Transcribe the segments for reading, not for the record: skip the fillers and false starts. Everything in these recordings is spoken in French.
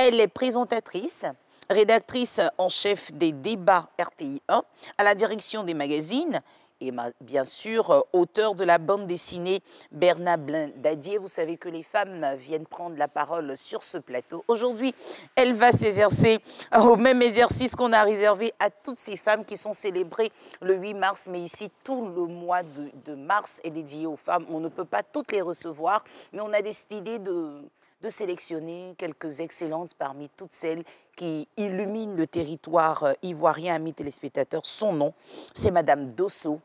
Elle est présentatrice, rédactrice en chef des débats RTI 1, à la direction des magazines et bien sûr auteur de la bande dessinée Bernard Blin-Dadier. Vous savez que les femmes viennent prendre la parole sur ce plateau. Aujourd'hui, elle va s'exercer au même exercice qu'on a réservé à toutes ces femmes qui sont célébrées le 8 mars. Mais ici, tout le mois de mars est dédié aux femmes. On ne peut pas toutes les recevoir, mais on a décidé de sélectionner quelques excellentes parmi toutes celles qui illuminent le territoire ivoirien. Amis téléspectateurs, son nom, c'est Madame Dosso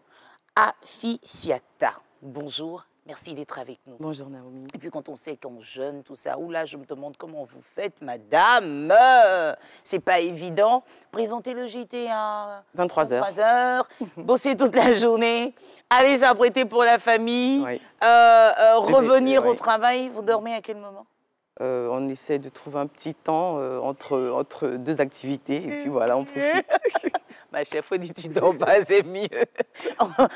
Afficiata. Bonjour, merci d'être avec nous. Bonjour Naomi. Et puis quand on sait qu'on jeûne, tout ça, oula, je me demande comment vous faites, madame. C'est pas évident. Présenter le JT à 23h, bosser toute la journée, aller s'apprêter pour la famille, Oui. revenir au travail. Vous dormez à quel moment? On essaie de trouver un petit temps entre deux activités et puis voilà, on profite. Ma chef, faut dire tu dors pas, c'est mieux.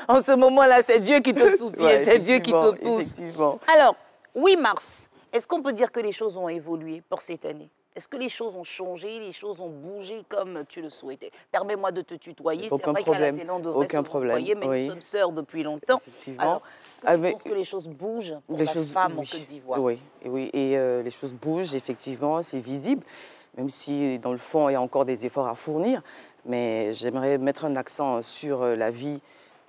En ce moment-là, c'est Dieu qui te soutient, Ouais, c'est Dieu qui te pousse. Effectivement. Alors, 8 mars, est-ce qu'on peut dire que les choses ont évolué pour cette année? Est-ce que les choses ont changé, les choses ont bougé comme tu le souhaitais? Permets-moi de te tutoyer. C'est vrai qu'à la télé, on devrait se tutoyer, mais nous sommes sœurs depuis longtemps. Effectivement. Alors, est-ce que tu penses que les choses bougent pour la femme en Côte d'Ivoire? Oui, et les choses bougent, effectivement, c'est visible, même si dans le fond, il y a encore des efforts à fournir. Mais j'aimerais mettre un accent sur la vie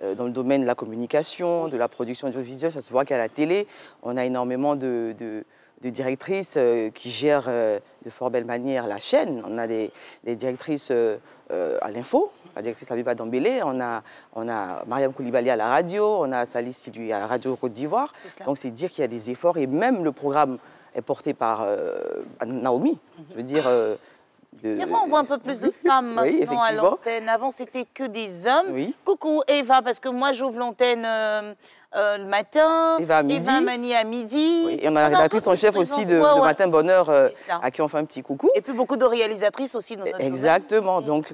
dans le domaine de la communication, de la production audiovisuelle. Ça se voit qu'à la télé, on a énormément de directrices qui gèrent de fort belle manière la chaîne. On a des directrices à l'info, la directrice Abiba Dambélé, on a Mariam Koulibaly à la radio, on a Salis Sidui à la radio Côte d'Ivoire. Donc c'est dire qu'il y a des efforts et même le programme est porté par Naomi. Je veux dire... C'est vrai, on voit un peu plus de femmes maintenant à l'antenne. Avant, c'était que des hommes. Oui. Coucou Eva, parce que moi, j'ouvre l'antenne le matin. Eva à midi. Eva Mani à midi. Oui. Et on a la rédactrice en chef aussi de Matin Bonheur, à qui on fait un petit coucou. Et puis beaucoup de réalisatrices aussi dans notre Exactement. Donc,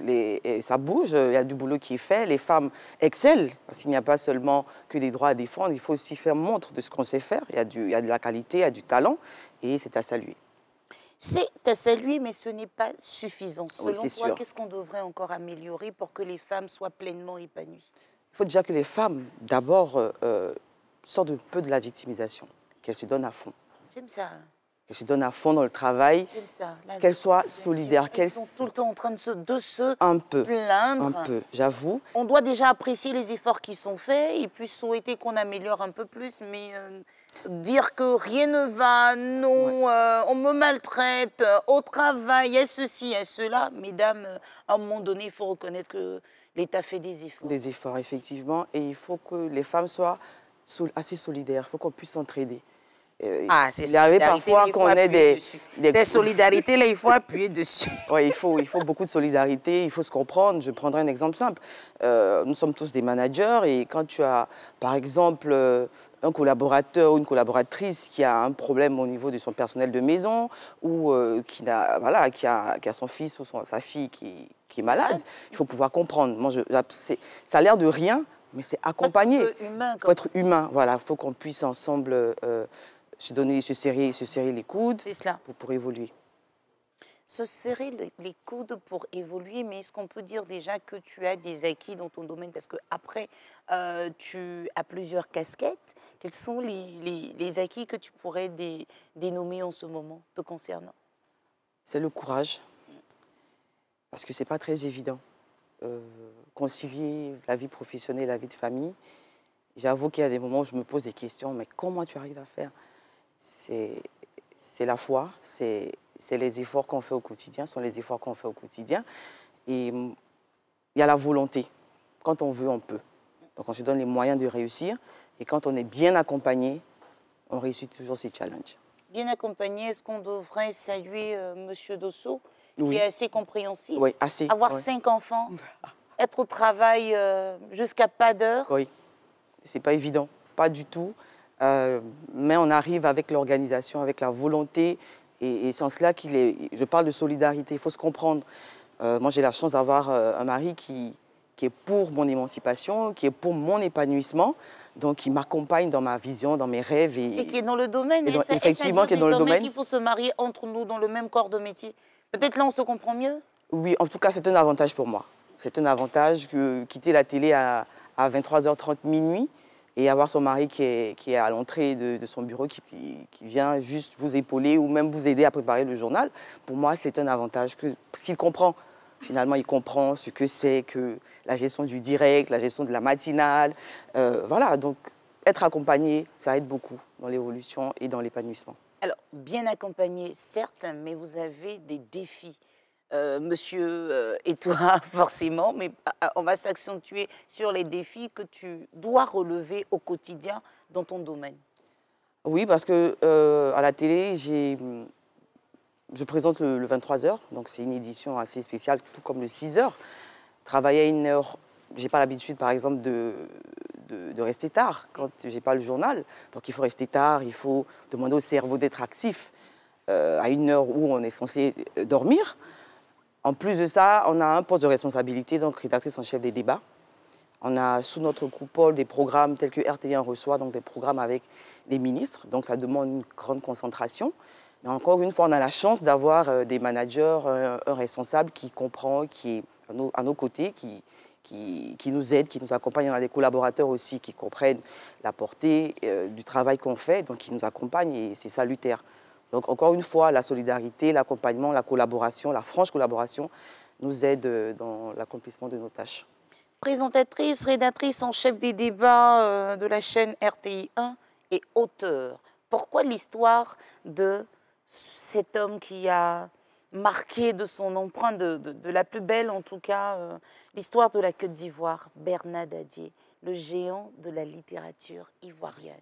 ça bouge, il y a du boulot qui est fait. Les femmes excellent, parce qu'il n'y a pas seulement que des droits à défendre. Il faut aussi faire montre de ce qu'on sait faire. Il y a de la qualité, il y a du talent, et c'est à saluer. C'est à saluer, mais ce n'est pas suffisant. Selon toi, qu'est-ce qu'on devrait encore améliorer pour que les femmes soient pleinement épanouies? Il faut déjà que les femmes, d'abord, sortent un peu de la victimisation, qu'elles se donnent à fond. J'aime ça. Qu'elles se donnent à fond dans le travail, qu'elles soient solidaires. Elles sont tout le temps en train de se plaindre. Un peu, j'avoue. On doit déjà apprécier les efforts qui sont faits et puis souhaiter qu'on améliore un peu plus, mais... dire que rien ne va, non, on me maltraite, au travail, il y a ceci, il y a cela. Mesdames, à un moment donné, il faut reconnaître que l'État fait des efforts. Des efforts, effectivement. Et il faut que les femmes soient assez solidaires. Il faut qu'on puisse s'entraider. Il arrive parfois qu'on ait des solidarités, là, il faut appuyer dessus. Oui, il faut beaucoup de solidarité, il faut se comprendre. Je prendrai un exemple simple. Nous sommes tous des managers et quand tu as, par exemple, un collaborateur ou une collaboratrice qui a un problème au niveau de son personnel de maison ou qui a son fils ou sa fille qui est malade, il faut pouvoir comprendre. Moi, ça a l'air de rien, mais c'est accompagné. Il faut être humain. Voilà, il faut qu'on puisse ensemble se serrer les coudes pour évoluer. Se serrer les coudes pour évoluer, mais est-ce qu'on peut dire déjà que tu as des acquis dans ton domaine? Parce qu'après, tu as plusieurs casquettes. Quels sont les acquis que tu pourrais dénommer en ce moment te concernant? C'est le courage, parce que ce n'est pas très évident. Concilier la vie professionnelle et la vie de famille, j'avoue qu'il y a des moments où je me pose des questions, mais comment tu arrives à faire? C'est la foi, c'est les efforts qu'on fait au quotidien, sont les efforts qu'on fait au quotidien. Et il y a la volonté. Quand on veut, on peut. Donc on se donne les moyens de réussir. Et quand on est bien accompagné, on réussit toujours ces challenges. Bien accompagné, est-ce qu'on devrait saluer M. Dosso, qui est assez compréhensif? Oui, assez. Avoir 5 enfants, être au travail jusqu'à pas d'heure? Oui, c'est pas évident, pas du tout. Mais on arrive avec l'organisation, avec la volonté. Et c'est en cela je parle de solidarité, il faut se comprendre. Moi, j'ai la chance d'avoir un mari qui est pour mon émancipation, qui est pour mon épanouissement. Donc, qui m'accompagne dans ma vision, dans mes rêves. Et qui est dans le domaine. Effectivement, qui est dans le domaine. Il faut se marier entre nous dans le même corps de métier. Peut-être là, on se comprend mieux. Oui, en tout cas, c'est un avantage pour moi. C'est un avantage que quitter la télé à 23h30 minuit et avoir son mari qui est à l'entrée de son bureau, qui vient juste vous épauler ou même vous aider à préparer le journal. Pour moi, c'est un avantage parce qu'il comprend. Finalement, il comprend ce que c'est que la gestion du direct, la gestion de la matinale. Voilà, donc être accompagné, ça aide beaucoup dans l'évolution et dans l'épanouissement. Alors, bien accompagné, certes, mais vous avez des défis. Monsieur et toi, forcément, mais on va s'accentuer sur les défis que tu dois relever au quotidien dans ton domaine. Oui, parce que à la télé, je présente le 23h, donc c'est une édition assez spéciale, tout comme le 6h. Travailler à 1h, je n'ai pas l'habitude, par exemple, de rester tard quand je n'ai pas le journal. Donc il faut rester tard, il faut demander au cerveau d'être actif à 1h où on est censé dormir. En plus de ça, on a un poste de responsabilité, donc rédactrice en chef des débats. On a sous notre coupole des programmes tels que RTI1 reçoit, donc des programmes avec des ministres. Donc ça demande une grande concentration. Mais encore une fois, on a la chance d'avoir des managers, un responsable qui comprend, qui est à nos côtés, qui nous aide, qui nous accompagne. On a des collaborateurs aussi qui comprennent la portée du travail qu'on fait, donc qui nous accompagnent et c'est salutaire. Donc encore une fois, la solidarité, l'accompagnement, la collaboration, la franche collaboration nous aide dans l'accomplissement de nos tâches. Présentatrice, rédactrice en chef des débats de la chaîne RTI1 et auteur. Pourquoi l'histoire de cet homme qui a marqué de son empreinte, de la plus belle en tout cas, l'histoire de la Côte d'Ivoire, Bernard Dadier, le géant de la littérature ivoirienne?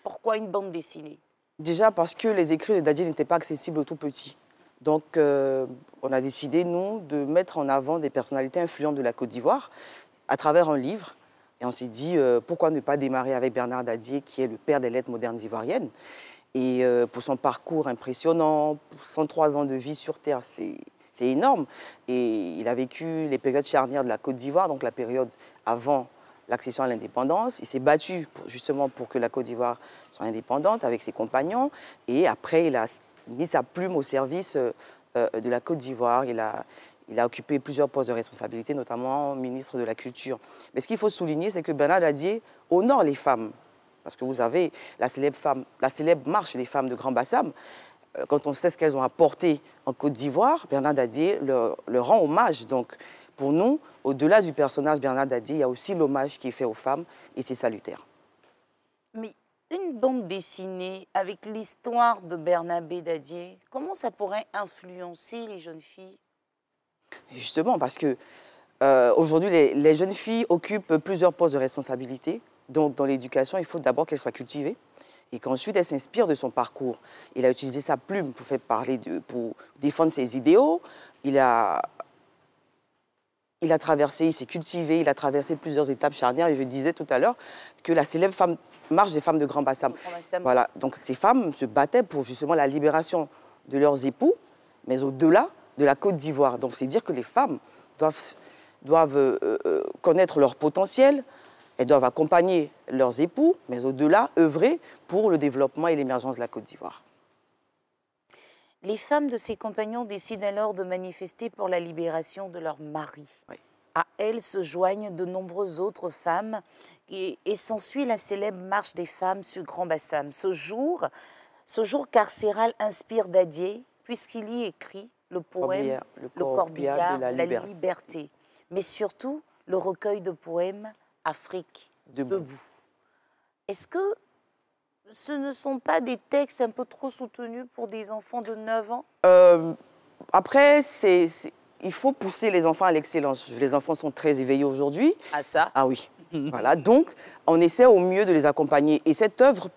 Pourquoi une bande dessinée? Déjà parce que les écrits de Dadier n'étaient pas accessibles aux tout petits. Donc on a décidé, nous, de mettre en avant des personnalités influentes de la Côte d'Ivoire à travers un livre. Et on s'est dit, pourquoi ne pas démarrer avec Bernard Dadier, qui est le père des lettres modernes ivoiriennes. Et pour son parcours impressionnant, 103 ans de vie sur Terre, c'est énorme. Et il a vécu les périodes charnières de la Côte d'Ivoire, donc la période avant l'accession à l'indépendance. Il s'est battu justement pour que la Côte d'Ivoire soit indépendante avec ses compagnons. Et après, il a mis sa plume au service de la Côte d'Ivoire. Il a occupé plusieurs postes de responsabilité, notamment ministre de la Culture. Mais ce qu'il faut souligner, c'est que Bernard Dadier honore les femmes. Parce que vous avez la célèbre marche des femmes de Grand Bassam. Quand on sait ce qu'elles ont apporté en Côte d'Ivoire, Bernard Dadier leur rend hommage. Donc, pour nous, au-delà du personnage Bernard Dadier, il y a aussi l'hommage qui est fait aux femmes et c'est salutaire. Mais une bande dessinée avec l'histoire de Bernard Dadier, comment ça pourrait influencer les jeunes filles? Justement, parce que aujourd'hui, les jeunes filles occupent plusieurs postes de responsabilité. Donc, dans l'éducation, il faut d'abord qu'elles soient cultivées et qu'ensuite, elles s'inspirent de son parcours. Il a utilisé sa plume pour faire parler pour défendre ses idéaux. Il a traversé, il s'est cultivé, il a traversé plusieurs étapes charnières. Et je disais tout à l'heure que la célèbre marche des femmes de Grand Bassam. Voilà, donc ces femmes se battaient pour justement la libération de leurs époux, mais au-delà de la Côte d'Ivoire. Donc c'est dire que les femmes doivent connaître leur potentiel, elles doivent accompagner leurs époux, mais au-delà, œuvrer pour le développement et l'émergence de la Côte d'Ivoire. Les femmes de ses compagnons décident alors de manifester pour la libération de leur mari. Oui. À elles se joignent de nombreuses autres femmes et s'ensuit la célèbre marche des femmes sur Grand Bassam. Ce jour carcéral inspire Dadier puisqu'il y écrit le poème Le corbillard de la liberté, mais surtout le recueil de poèmes Afrique debout. Est-ce que ce ne sont pas des textes un peu trop soutenus pour des enfants de 9 ans? Après, il faut pousser les enfants à l'excellence. Les enfants sont très éveillés aujourd'hui. Ah ça? Ah oui. Voilà, donc on essaie au mieux de les accompagner. Et cette œuvre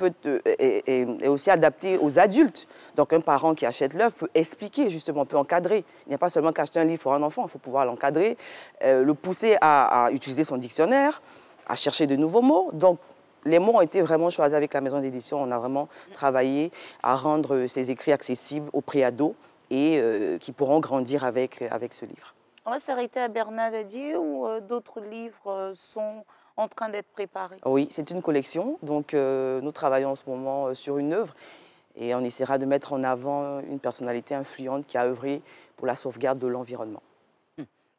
est aussi adaptée aux adultes. Donc un parent qui achète l'œuvre peut expliquer, justement, peut encadrer. Il n'y a pas seulement qu'acheter un livre pour un enfant, il faut pouvoir l'encadrer, le pousser à utiliser son dictionnaire, à chercher de nouveaux mots. Donc les mots ont été vraiment choisis avec la maison d'édition. On a vraiment travaillé à rendre ces écrits accessibles aux préados et qui pourront grandir avec ce livre. On va s'arrêter à Bernard Dadier ou d'autres livres sont en train d'être préparés? Oui, c'est une collection, donc nous travaillons en ce moment sur une œuvre et on essaiera de mettre en avant une personnalité influente qui a œuvré pour la sauvegarde de l'environnement.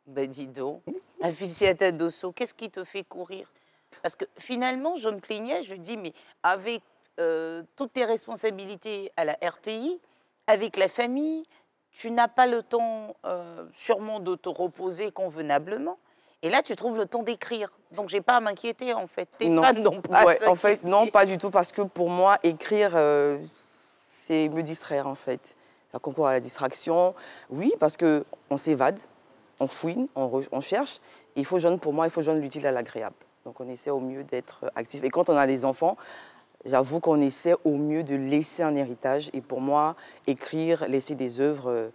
Ben dis donc, Afisiata Dosso, qu'est-ce qui te fait courir? Parce que finalement, je me plaignais, je dis, mais avec toutes tes responsabilités à la RTI, avec la famille, tu n'as pas le temps sûrement de te reposer convenablement. Et là, tu trouves le temps d'écrire. Donc, j'ai pas à m'inquiéter, en fait. Tes Non, fans n'ont pas à ouais, en fait, non, s'inquiéter. pas du tout, parce que pour moi, écrire, c'est me distraire, en fait. Ça concourt à la distraction. Oui, parce qu'on s'évade, on fouine, on cherche. Et il faut joindre, pour moi, il faut joindre l'utile à l'agréable. Donc, on essaie au mieux d'être actif. Et quand on a des enfants, j'avoue qu'on essaie au mieux de laisser un héritage. Et pour moi, écrire, laisser des œuvres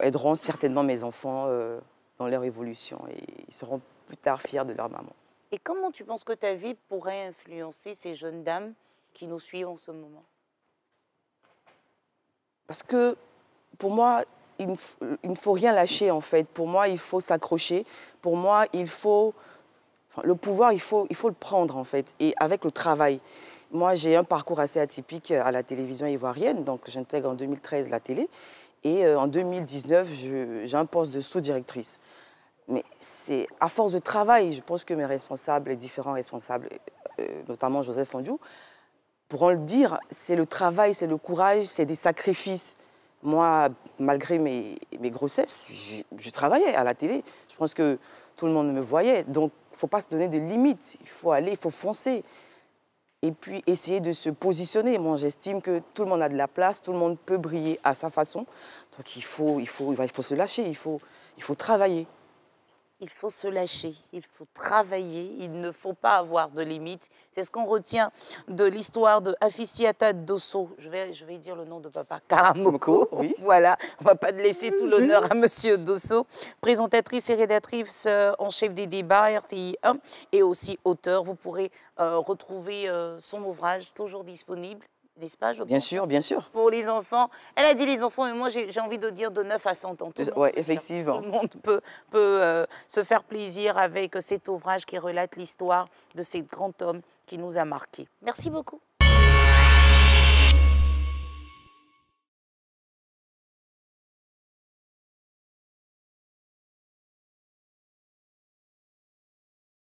aideront certainement mes enfants dans leur évolution. Et ils seront plus tard fiers de leur maman. Et comment tu penses que ta vie pourrait influencer ces jeunes dames qui nous suivent en ce moment? Parce que pour moi, il ne faut rien lâcher en fait. Pour moi, il faut s'accrocher. Pour moi, il faut... Enfin, le pouvoir, il faut le prendre en fait. Et avec le travail. Moi, j'ai un parcours assez atypique à la télévision ivoirienne. Donc, j'intègre en 2013 la télé. Et en 2019, j'ai un poste de sous-directrice. Mais c'est à force de travail, je pense que mes responsables, les différents responsables, notamment Joseph Fondiou, pourront le dire, c'est le travail, c'est le courage, c'est des sacrifices. Moi, malgré mes grossesses, je travaillais à la télé. Je pense que tout le monde me voyait. Donc, il ne faut pas se donner de limites. Il faut aller, il faut foncer. Et puis, essayer de se positionner. Moi, j'estime que tout le monde a de la place, tout le monde peut briller à sa façon. Donc, il faut se lâcher, il faut travailler. Il faut se lâcher, il faut travailler, il ne faut pas avoir de limites. C'est ce qu'on retient de l'histoire de Afisiata Dosso. Je vais dire le nom de papa, Karamoko. Oui. Voilà, on ne va pas laisser tout l'honneur à monsieur Dosso. Présentatrice et rédactrice en chef des débats RTI 1 et aussi auteur. Vous pourrez retrouver son ouvrage toujours disponible. N'est-ce pas, je Bien pense, sûr, bien sûr. pour les enfants. Elle a dit les enfants, mais moi j'ai envie de dire de 9 à 100 ans. Oui, effectivement. Tout le monde peut se faire plaisir avec cet ouvrage qui relate l'histoire de ces grands hommes qui nous a marqués. Merci beaucoup.